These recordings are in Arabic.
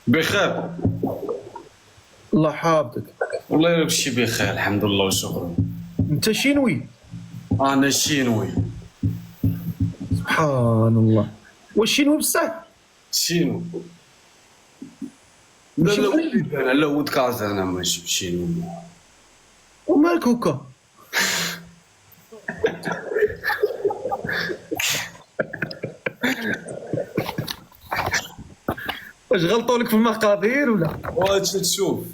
بخير. الله حافظك. والله يا بشي بخير الحمد لله وشكرا. انت شينوي؟ انا شينوي. سبحان الله. واش شينوي بصح؟ شينو. لا ماشي لا مغربي؟ وليد انا لا ولد كازا انا ماشي شينوي. ومالك هكا؟ واش غلطوا لك في المقادير ولا؟ واش تشوف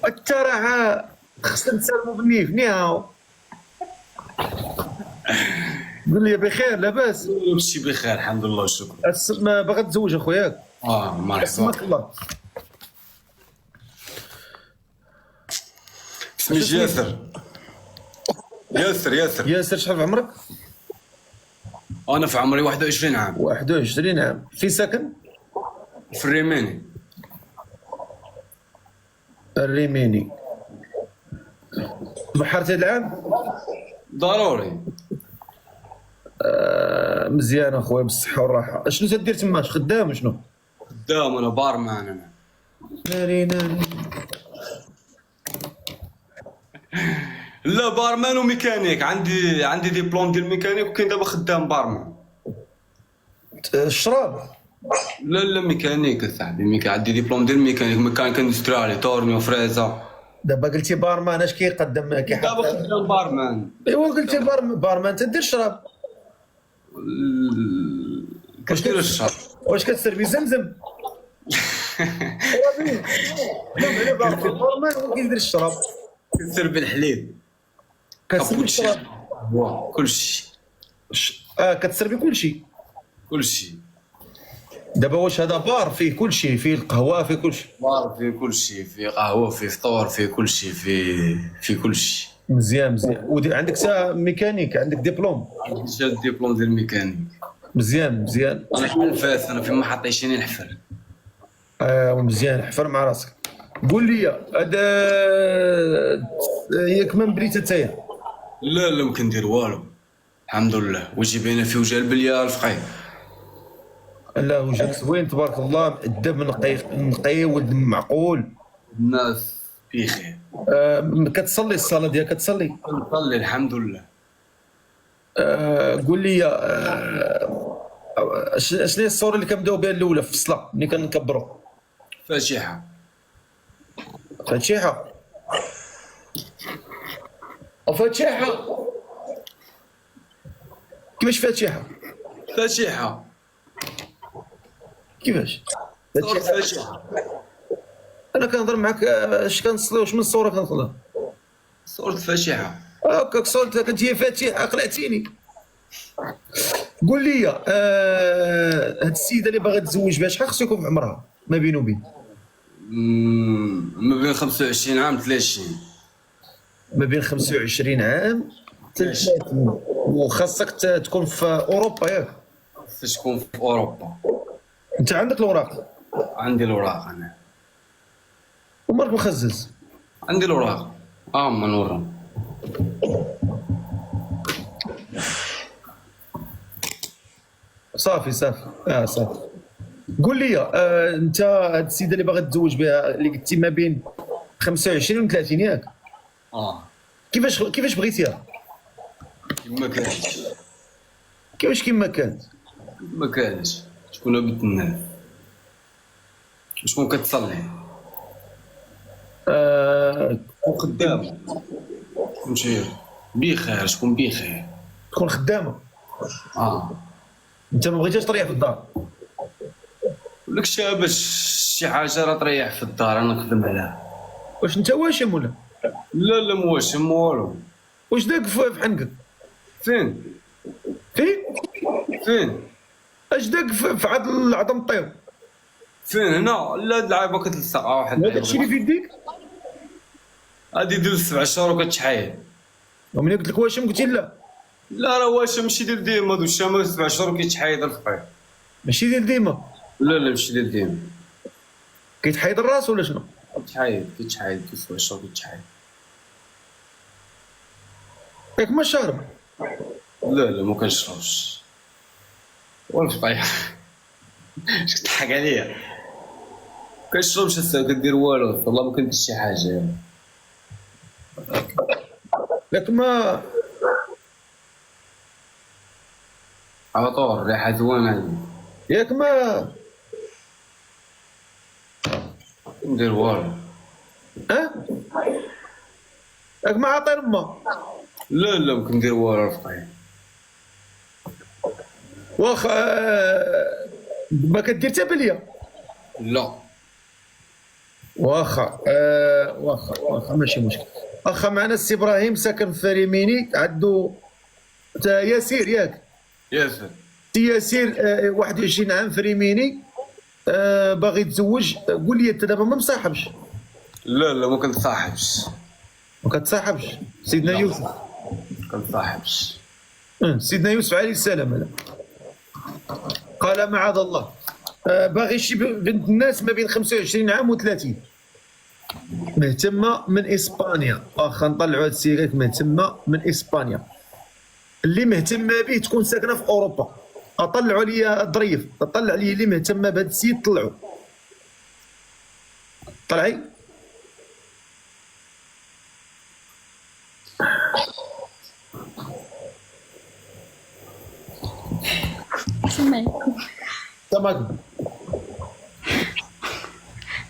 انت راه خصنا نسالموا بالنيف نيهاو. قول لي بخير لاباس؟ يا بشي بخير الحمد لله وشكرا. ما باغا تزوج اخوياك؟ مرحبا. اسمك الله. اسمي ياسر. ياسر. ياسر، شحال في عمرك؟ انا في عمري 21 عام. 21 عام. في ساكن؟ في الريماني. الريميني. بحرت هاد العام؟ ضروري. مزيان اخويا بالصحه والراحه. شنو تدير تما؟ خدام شنو؟ خدام انا بارمان انا. ناري ناري. لا بارمان وميكانيك، عندي ديبلوم ديال ميكانيك وكاين دابا خدام بارمان. الشراب؟ لا ميكانيك صاحبي، عندي ديبلوم ديال ميكانيك اندستريالي تورنيو فريزا. دابا قلتي بارمان، اش كيقدم كيحط؟ دابا خدام بارمان. ايوا قلتي بارمان تدير الشراب. كدير الشرب. واش كتسربي زمزم؟ لا بارمان هو كيدير الشراب. كتسربي الحليب كتسربي الشراب. كلشي. كتسربي كلشي. دابا واش هذا بار فيه كلشي؟ فيه القهوه، فيه كلشي؟ بار فيه كلشي، فيه قهوه، فيه فطور، فيه كلشي، فيه كلشي. مزيان. عندك ساعه ميكانيك، عندك ديبلوم؟ عندي جا ديبلوم ديال الميكانيك. مزيان. انا حلفات، انا فين ما حطيتيني نحفر. مزيان، حفر مع راسك. قول لي هذا ياك ما مبريت نتايا؟ لا ما كندير والو الحمد لله. وجهي باينه فيه وجه البليه الفقيه. لا وجهك زوين تبارك الله، مؤدب، نقي ولد معقول. الناس بخير. كتصلي الصلاه ديالك؟ كتصلي؟ نصلي الحمد لله. قول لي شنو هي الصوره اللي كنبداو بها الاولى في الصلاه ملي كنكبروا؟ فاتحه. فاتحه. كيفاش فاتحه؟ كيفاش فاتحه. انا كنهضر معاك. اش كنصلي؟ واش من صوره كنصلي؟ صورة فاتحه. هكاك صورتك كنت هي فاتحه. قلعتيني. قول لي هاد السيده اللي باغا تزوج بها شحال خصو يكون في عمرها ما بين وبين؟ ما بين 25 عام 30. ما بين 25 عام 30. وخاصك تكون في اوروبا ياك؟ خصها تكون في اوروبا. انت عندك الاوراق؟ عندي الاوراق انا. ومالك مخزز؟ عندي الاوراق. ما نورهم. صافي. صافي. قول لي انت هاد السيده اللي باغا تزوج بها اللي قلتي ما بين 25 و 30 ياك؟ كيفاش بغيتيها؟ كما كانت. كيفاش كيما كانت؟ ما كانش شكون بنت الناس وشكون كتصلي وخدامه تكون بخير. شكون بخير تكون خدامه. انت ما بغيتيش تريح في الدار؟ لك باش شي حاجه راه تريح في الدار انا نخدم عليها. واش انت واشم ولا؟ لا مواشم والو. واش داك في حنقك؟ فين اش داك في عاد العظم الطيب؟ فين هنا؟ لا اللعيبه كتلصق واحد. هذا الشيء اللي في يديك؟ هادي ديال 7 شهور وكتشحيل. وملي قلت لك واشم قلتي لا. لا راه واش ماشي ديال ديما، هادو الشمال 7 شهور وكيتحيد الفقيه. ماشي ديال ديما؟ لا ماشي ديال ديما. كيتحيد الراس ولا شنو؟ كيتحيد 7 شهور كيتحيد. ياك ما شارب؟ لا ما كنشربش. والفقيه اش كتضحك عليا؟ كنشربش الساعه كدير والو والله ما كندير شي حاجه. لك ما عطور الريحه زوينه. ياك ما كندير والو. ها ياك ما عاطي ما لا لا ما كندير والو رفقي. واخا ما كدير حتى بليه. لا واخا واخا ماشي مشكل. اخا معنا السي ابراهيم ساكن في ريميني عنده تا ياسير ياك ياسر. سي ياسير 21 عام في ريميني باغي يتزوج. قول لي انت دابا ما مصاحبش؟ لا لا ما كنتصاحبش. ما كتصاحبش سيدنا لا. يوسف؟ ما كنتصاحبش. سيدنا يوسف عليه السلام هذا قال معاذ الله. باغي شي بنت الناس ما بين 25 عام و 30 مهتمه من اسبانيا. واخا نطلعوا هاد السيرات مهتمه من اسبانيا. اللي مهتمه به تكون ساكنه في اوروبا. اطلعوا لي الظريف طلع لي اللي مهتمه بهذا السيد طلعوا. طلعي السلام عليكم. تمام.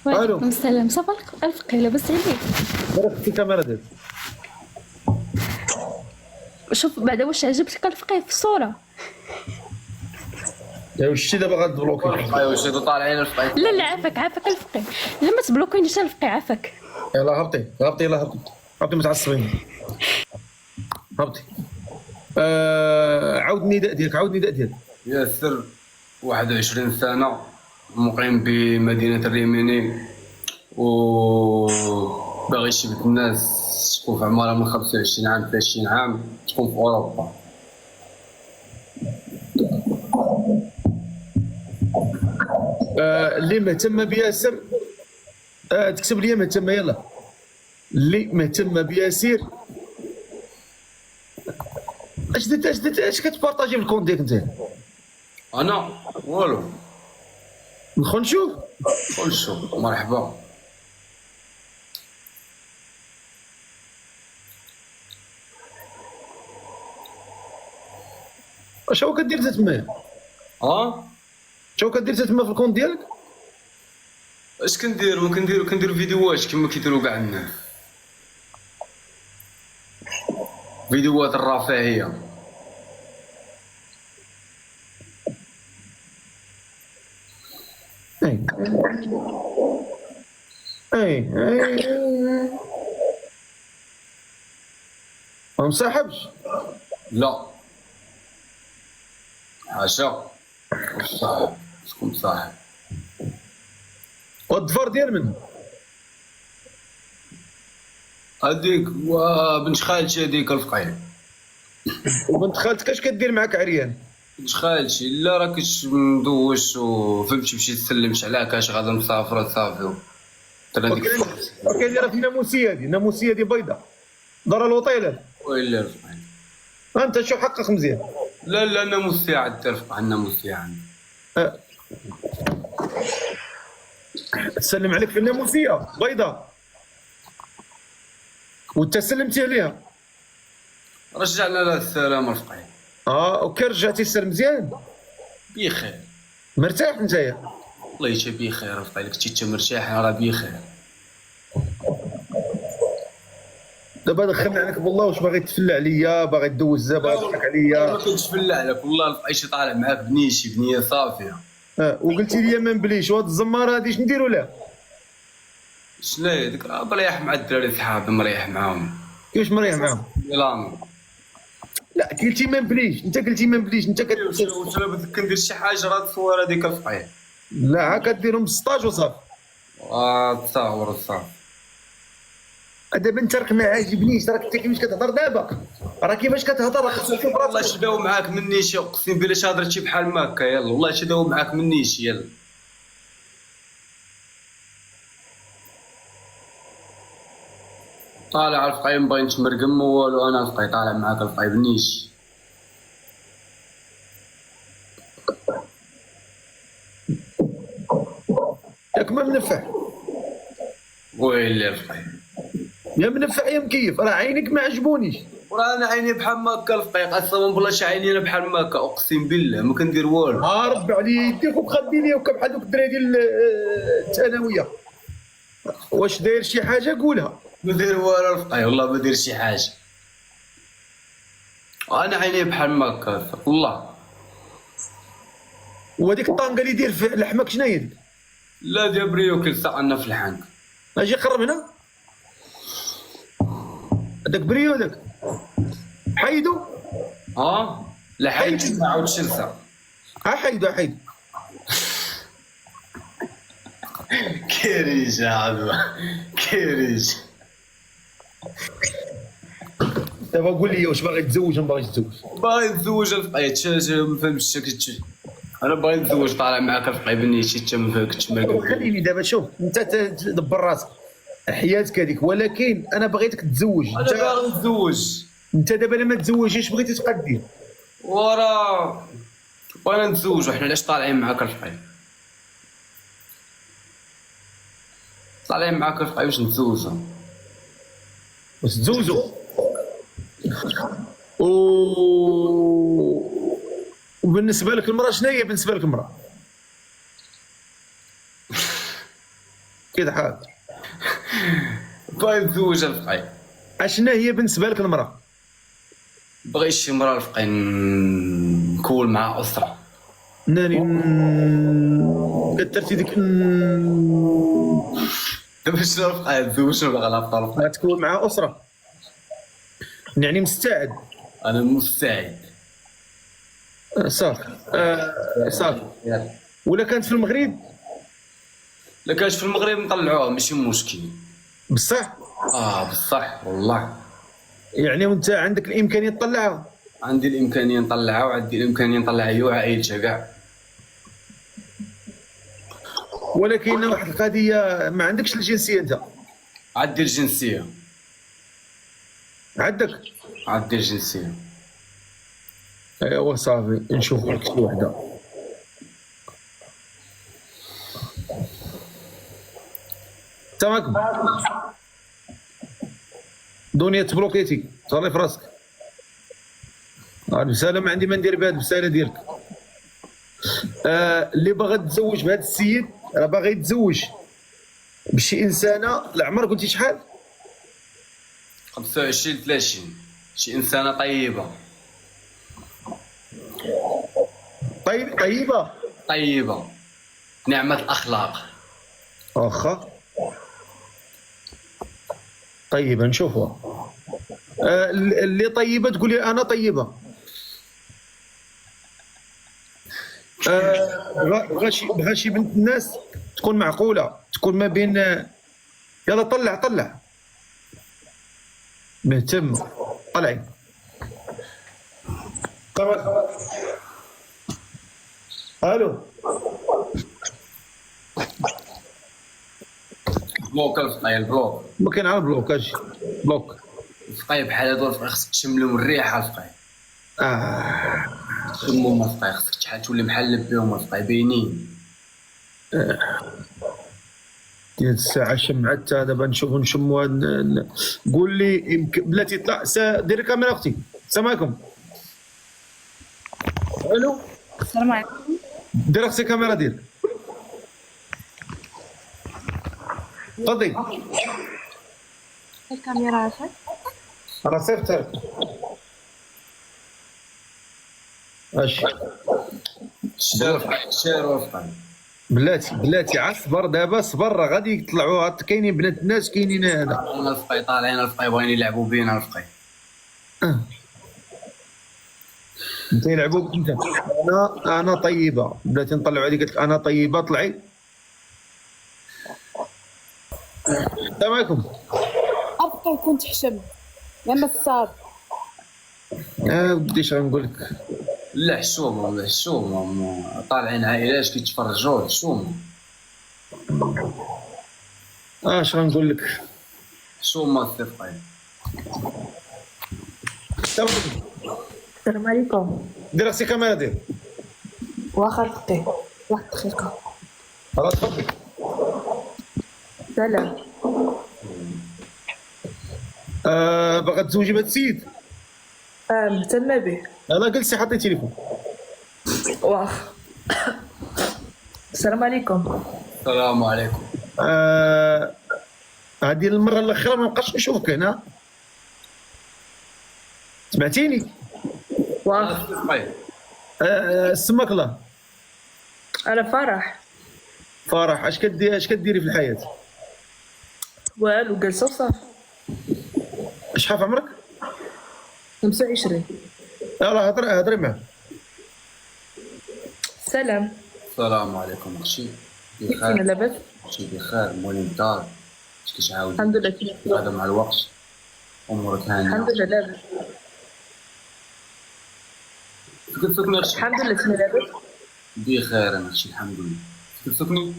وعليكم السلام. صافا الفقي لاباس عليك؟ درك في الكاميرا ديالك. شوف بعدا واش عجبتك الفقيه في الصوره؟ يا وشتي دابا غتبلوكي. رفقي واش هادو طالعين رفقي؟ لا لا عافاك الفقيه. لا ما تبلوكينيش الفقيه عافاك. يلا هبطي هبطي يلا هبطي هبطي متعصبين. هبطي. عاود النداء ديالك عاود النداء ديالك. ياسر 21 سنة مقيم بمدينة الريميني و باغي شي بنت الناس تكون في عمرها من 25 عام 30 عام تكون في أوروبا. اللي مهتمه بياسر تكتب لي مهتمه يلا. اللي مهتمه بياسير اش كتبارطاجي في الكونت ديالك انت؟ أنا والو. ندخل نشوف. قول شوف مرحبا. اش هو كدير تما؟ شنو كدير تما في الكونت ديالك؟ اش كنديرو كنديرو فيديوهات كما كيديروا كاع الناس. فيديوهات الرفاهية. اي ما مصاحبش؟ لا حاشا. واش صاحب شكون صاحب؟ والظفر ديال من؟ هذيك بنت خالتي هذيك الفقيه. وبنت خالتك اش كدير معاك عريان؟ بنت خالتي لا راه كندوش وفهمتي مشيت سلمت عليها كاش غادا مسافره صافي. ترى ديك وكاين راه في الناموسيه دي بيضاء دار الوطيله. ويلي رفقي. انت شوف حقق مزيان. لا لا انا مستعد ترفق عنا مستعد. تسلم عليك في الناموسيه بيضاء وانت سلمتي عليها. رجعنا لها السلام رفقي. وكي رجعتي السر مزيان بخير. مرتاح نتايا؟ الله يجي بخير رفقي. كنتي انت مرتاح راه بخير. دابا دخلنا عليك بالله واش باغي تفلى عليا باغي تدوز باغي تضحك عليا؟ ما كنتفلى عليك والله رفقي. شي طالع معاك بنيشي بنيه صافيه. وقلتي لي ما نبليش وهاد الزماره هادي شنو نديروا لها؟ شنو هي ديك؟ راه مريح مع الدراري صحابي مريح معاهم. كيفاش مريح معاهم؟ يلامي. لا قلتي ما نبليش انت قلتي ما نبليش انت واش انا بدك كندير شي حاجه راه التصويره هذيك رفقي. لا كديرهم بالسطاج وصافي. تصاور صافي. دابا انت راك ما عاجبنيش راك انت كيفاش كتهضر دابا راه كيفاش كتهضر راه خصك تشوف والله راسك. شي داو معاك مني شي اقسم بالله شي هضرتي بحال ما هكا. يلا والله شي داو معاك مني شي. يلا طالع رفقي مبغي نتمرقم والو. انا رفقي طالع معاك رفقي بنيش. ياك ما منفع، ويلي الفقي. يا منفع يا مكيف، راه عينك ما عجبونيش. وراه انا عيني بحال ما هكا الفقي، قسما بالله شي عيني انا بحال ما هكا، اقسم بالله ما كندير والو. رب عليا يديك وخدي لي وكا بحال دوك الدراري ديال الثانويه. واش داير شي حاجه قولها. ما داير والو الفقي، والله ما داير شي حاجه. انا عيني بحال ما هكا الفقي والله. وهذيك الطانقه اللي داير في لحمك شنو هي ديك؟ لا ديال بريو كيلصقنا في الحنك. اجي قرب هنا. هذاك بريو هذاك حيدو. لا حيد ما عاودش لصق. حيدو حيدو. كيريج عدوى كيريج. دابا قول لي واش باغي تزوج ولا باغي تزوج؟ باغي نتزوج الفقي، ما فهمتش كتشي. انا باغي نتزوج، طالع معاك الفقي بنيتي انت ما فهمتش ما خليني دابا شوف انت تدبر راسك حياتك هذيك، ولكن انا بغيتك تتزوج. انا باغي نتزوج. انت دابا لما تزوجيش بغيتي تبقى دير. وانا نتزوج، وحنا علاش طالعين معاك الفقي؟ طالعين معاك الفقي باش نتزوجوا. واش تزوجوا وبالنسبه لك المراه شنو هي بالنسبه لك المراه؟ كذا حال باغي نتزوج الفقي. اشنا هي بالنسبه لك المراه؟ بغيت شي مرا الفقي نكون مع اسره. ناني كثرتي ديك دابا شنو الفقي نتزوج ولا غلط؟ غتكون مع اسره يعني مستعد. انا مستعد. صافي صافي. ولا كانت في المغرب؟ لا كانش في المغرب نطلعوها ماشي مشكل. بصح؟ بصح والله. يعني وانت عندك الامكانيه تطلعها؟ عندي الامكانيه نطلعها، وعندي الامكانيه نطلع هي وعائلتها كاع. ولكن واحد القضيه، ما عندكش الجنسيه انت؟ عندي الجنسيه. عندك؟ عندي الجنسيه. ايوا صافي نشوف لك شي وحده. تماكم دنيا تبلوكيتي صالي في راسك. الرساله ما عندي ما ندير بهاد الرساله ديالك. اللي باغا تتزوج بهذا السيد راه باغي يتزوج بشي انسانه العمر قلتي شحال؟ 25 30. شي انسانه طيبه. طيبه نعمه الاخلاق. واخا طيبه نشوفوها. اللي طيبه تقولي انا طيبه. بغا شي بنت الناس تكون معقوله، تكون ما بين. يلا طلع مهتم. طلعي الو. بلوك الفقي، البلوك. ما كاين على البلوك. اجي بلوك. الفقي بحال هادو الفقي خصك تشملهم الريحه الفقي. تشمهم الفقي، خصك شحال تولي محلب بهم الفقي باينين. ديال الساعه شمعت دابا نشموا. قول لي بلاتي طلع. ديري الكاميرا اختي. السلام عليكم. الو السلام عليكم. دير اختي الكاميرا ديالك. تفضلي. الكاميرا عافاك. راه صيفطت. اش شير الفقي. بلاتي عصبر دابا صبر، راه غادي يطلعوا. كاينين بنات الناس كاينين هذا. انا الفقي طالعين الفقي بغينا يلعبوا بينا الفقي. انت يلعبوا بك انت. انا طيبه. بلاتي نطلعوا عليك. قلت لك انا طيبه. طلعي. السلام عليكم. ابقى يكون تحشم يا نصاب. وديش غنقول لك. لا حشومه طالعين عائلات كيتفرجوا حشومه. اش غنقول لك. حشومه الفقي. السلام عليكم. دير اختي كاميرا دير. واخا الفقي واحد الدقيقه. خلاص تفضل. سلام. باغا تزوجي بهذا السيد؟ مهتمة به. انا جلسي حطي تليفون. واخ. السلام عليكم. السلام عليكم. هذه المره الاخيره ما نبقاش نشوفك هنا. سمعتيني؟ واخ. طيب. سماك الله. أنا فرح. فرح، اش كديري في الحياه؟ والو، جالسة وصافي. شحال في عمرك؟ 25. يلاه هضري معاه. سلام. السلام عليكم. ماشي كيفنا بخير. لاباس؟ ماشي بخير. مولي الدار اش كتعاود؟ الحمد لله كيف. هذا مع الوقت امورك هانيه. الحمد لله لاباس. قلت لك نفسي الحمد لله كيفنا لاباس. بخير. انا ماشي الحمد لله. قلت لك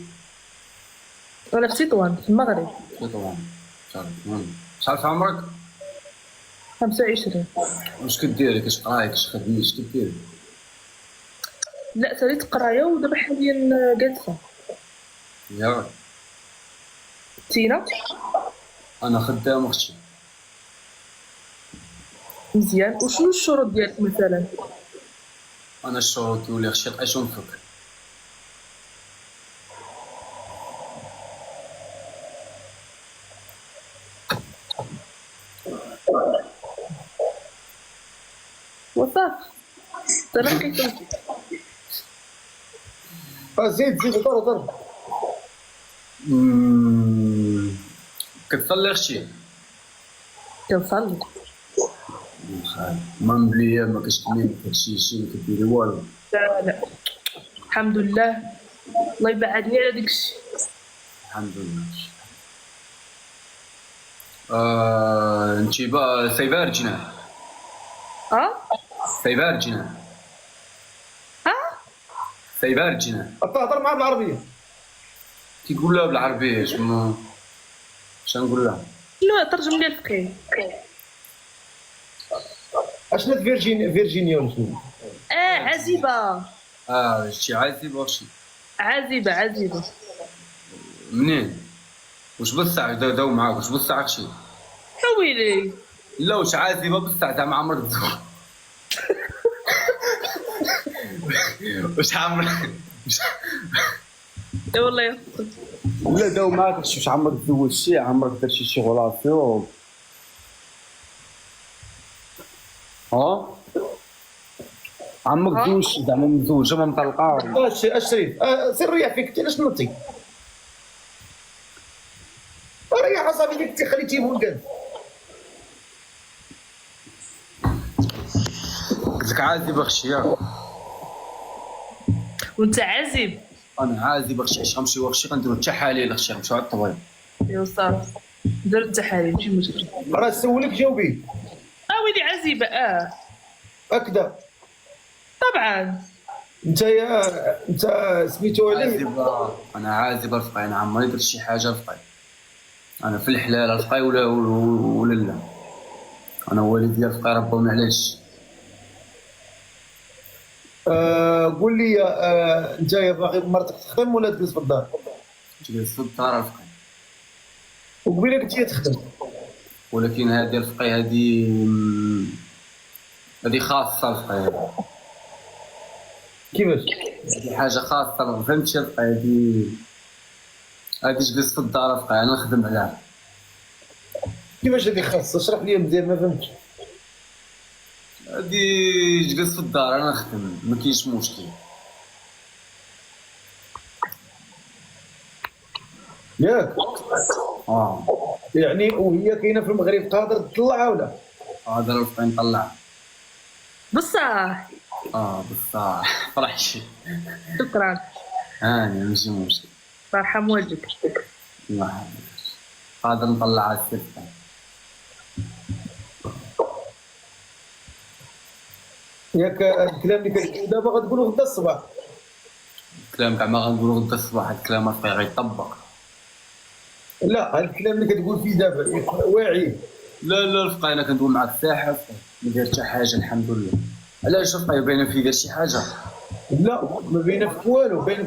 أنا في تطوان في المغرب. طبعا. شحال في عمرك؟ 25. واش كديري؟ كتقراي؟ كتخدمي؟ اش كديري؟ لا، ساليت قراية ودابا حاليا جالسة. ياك تينا. انا خدام اختي. مزيان. وشنو الشروط ديالك مثلا؟ انا الشروط ديالي اختي لقيت نفك. وصافي. سلام كيفك. زيد ضرب. كتصلي اختي؟ كنصلي. ما مبليه ما كتكملي ما كتشي ما كديري والو. لا الحمد لله. الله يبعدني على داك الشيء. الحمد لله. انتي سيبارجنا. سيبارجنا. سيبارجنا. تهضر معاه بالعربيه. كيقول لها بالعربيه شنو نقول لها؟ شنو ترجم لي الفقيه. اشنو فيرجينيا ولا شنو؟ عزيبه. شي عازب واش عزيبه. منين؟ واش بالساعة داو معاك؟ واش بالساعة شي؟ ويلي. لا واش عازبة بالساعة زعما عمرك تزوج؟ واش عمرك؟ اي والله يا لا داو معاك واش عمرك تزوجتي؟ عمرك درتي شي غولاسيون؟ عمرك تزوجتي زعما مزوجة ما مطلقة؟ اش شريف؟ سير ريح فيك انت علاش نوضتي؟ ريح اصاحبي ديك انت خليتيه منقاد. قلت لك عازب اختي ياك. وانت عازب. انا عازب اختي علاش غنمشي واختي غنديرو التحاليل اختي غنمشيو على الطبيب. يا صافي. دير التحاليل ماشي مشكل. راه سولك جاوبيه. ويلي عزيبه. هكذا. طبعا. انت سميتو عليه. عازبة. انا عازب رفقي. انا عمري درت شي حاجه رفقي. انا في الحلال رفقي ولا لا. انا والدي رفقي ربوني علاش. قول لي انت باغي مرتك تخدم ولا تجلس في الدار؟ تجلس في الدار رفقي. وقبيله كنتي تخدم. ولكن هذه رفقي هذه خاصه رفقي. كيفاش؟ هذه حاجه خاصه ما فهمتش رفقي. هذه تجلس في الدار رفقي انا نخدم عليها. كيفاش هذه خاصه؟ اشرح لي مزيان ما فهمتش. هذه جلس في الدار انا نخدم ما كاينش مشكل. ياك؟ يعني وهي كاينه في المغرب قادر تطلعها ولا؟ قادر رفقي نطلعها. بصح. بصح فرحتي. شكرا. هاني ماشي مشكل. فرحة موجك. الله يحفظك. قادر نطلعها السلفة. ياك الكلام اللي كتقول دابا غتقولو غدا الصباح. الكلام كاع ما غنقولو غدا الصباح. هاد الكلام رفقي غيطبق. لا هاد الكلام اللي كتقول فيه دابا واعي. لا رفقي انا كندوي معاك ساحه رفقي. ما داير حتى حاجه الحمد لله. علاش رفقي باينه فيك دار شي حاجه؟ لا ما بينك والو.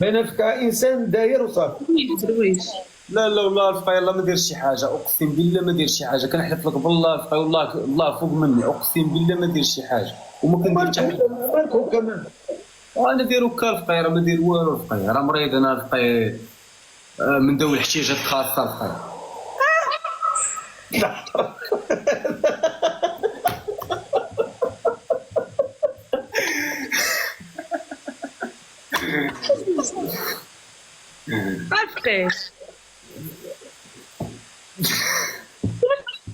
بين فكا انسان داير وصافي. درويش. لا لا والله الفقاي الله ما دير شي حاجه، اقسم بالله ما دير شي حاجه، كنحلف لك بالله الفقاي والله الله فوق مني، اقسم بالله ما دير شي حاجه وما كندير حتى حاجه. مالكم كمان. انا داير وكا الفقاي راه ما دير والو الفقاي، راه مريض انا الفقاي، من ذوي الاحتياجات الخاصه الفقاي. عارفكيش.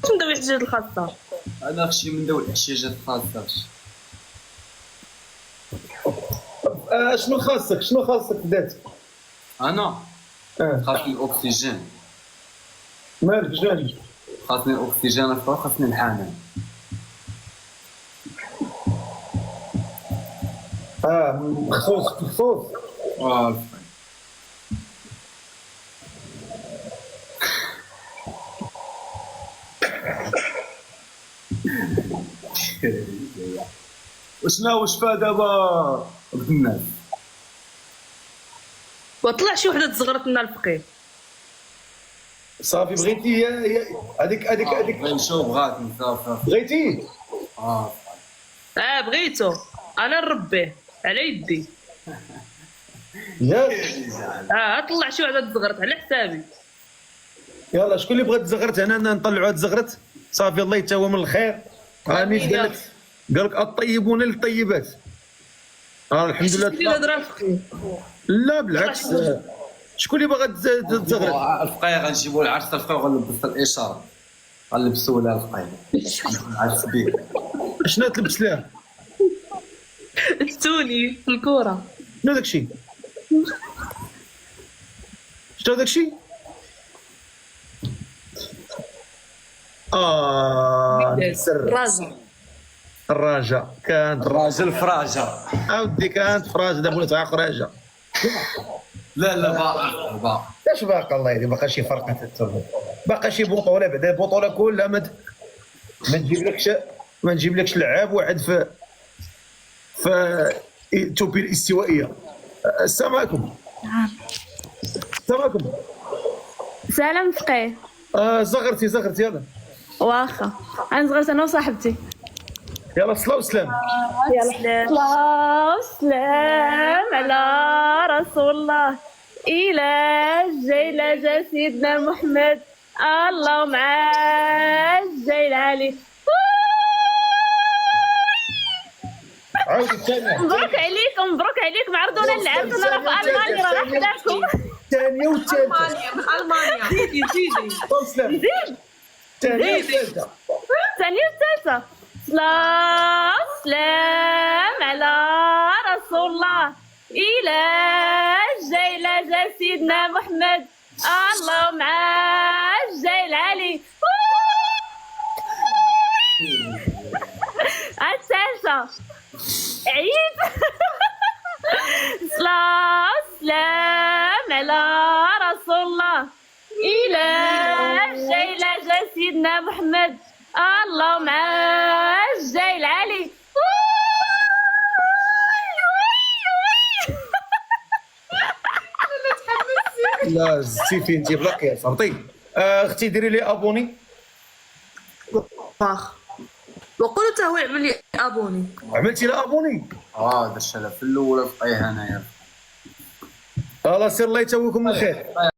شنو ذوي الاحتياجات الخاصة؟ انا اختي من ذوي الاحتياجات الخاصه. شنو خاصك؟ شنو خاصك ذاتك؟ انا خاصني الاكسجين، مالك جاني؟ خاصني الاكسجين الفقاي، خاصني الحنان. خصوص. الفقاي وشنو فا دابا بنت الناس؟ وطلع شي وحدة تصغرت لنا الفقيه. صافي بغيتي هذيك بغي نشوف بغات نسافر. بغيتي؟ بغيتو انا نربيه على يدي. ياك طلع شي وحدة تصغرت على حسابي. يلا شكون اللي بغات تزغرت؟ هنا نطلعوا هاد الزغرت صافي الله يتاوى من الخير. راني قال لك الطيبون للطيبات. الحمد لله. هضره الفقيه. لا بالعكس، شكون اللي باغا تزغرت؟ الفقاي غنجيبوا العرس الفقاي وغنلبس الاشاره، غنلبسوا لها الفقاي عرس بيه. شنو تلبس لها؟ التوني في الكورة. شنو داكشي؟ شنو داكشي؟ سر رازا. الراجا كانت الراجل فراجه. اودي كانت فراجه دابا ولات خراجه. لا لا باقي اش باقي الله يدي؟ باقا شي فرقه تتبع، باقا شي بطوله بعدا البطوله كلها ما نجيب لكش لعاب واحد في اثيوبيا الاستوائيه. السلام عليكم. السلام عليكم. سلام فقيه. زغرتي يلا. واخا انا صغرت انا وصاحبتي. يلا صلاة وسلام. صلاة وسلام على رسول الله، إلى جا سيدنا محمد، الله معاه الجاي العالي. عاود الثانية. مبروك عليكم عرضونا اللعب. انا راه في المانيا راه حداكم. الثانية والثالثة. من المانيا. زيدي. صلاة وسلام. الثانية والثالثة. الثانية والثالثة. صلاة وسلام على رسول الله، إلى جا سيدنا محمد، الله معاه الجاي العالي. الثالثة عيد. صلاة وسلام على رسول الله، إلى جا سيدنا محمد، الله معاه الجاي العالي. لا زدتي انت بلا قياس عرفتي. اختي ديري لي ابوني. واخ وقولوا حتى هو يعمل لي ابوني. عملتي لها ابوني؟ درت لها في الاولى الفقاي هنايا. الله سير الله يتويكم الخير.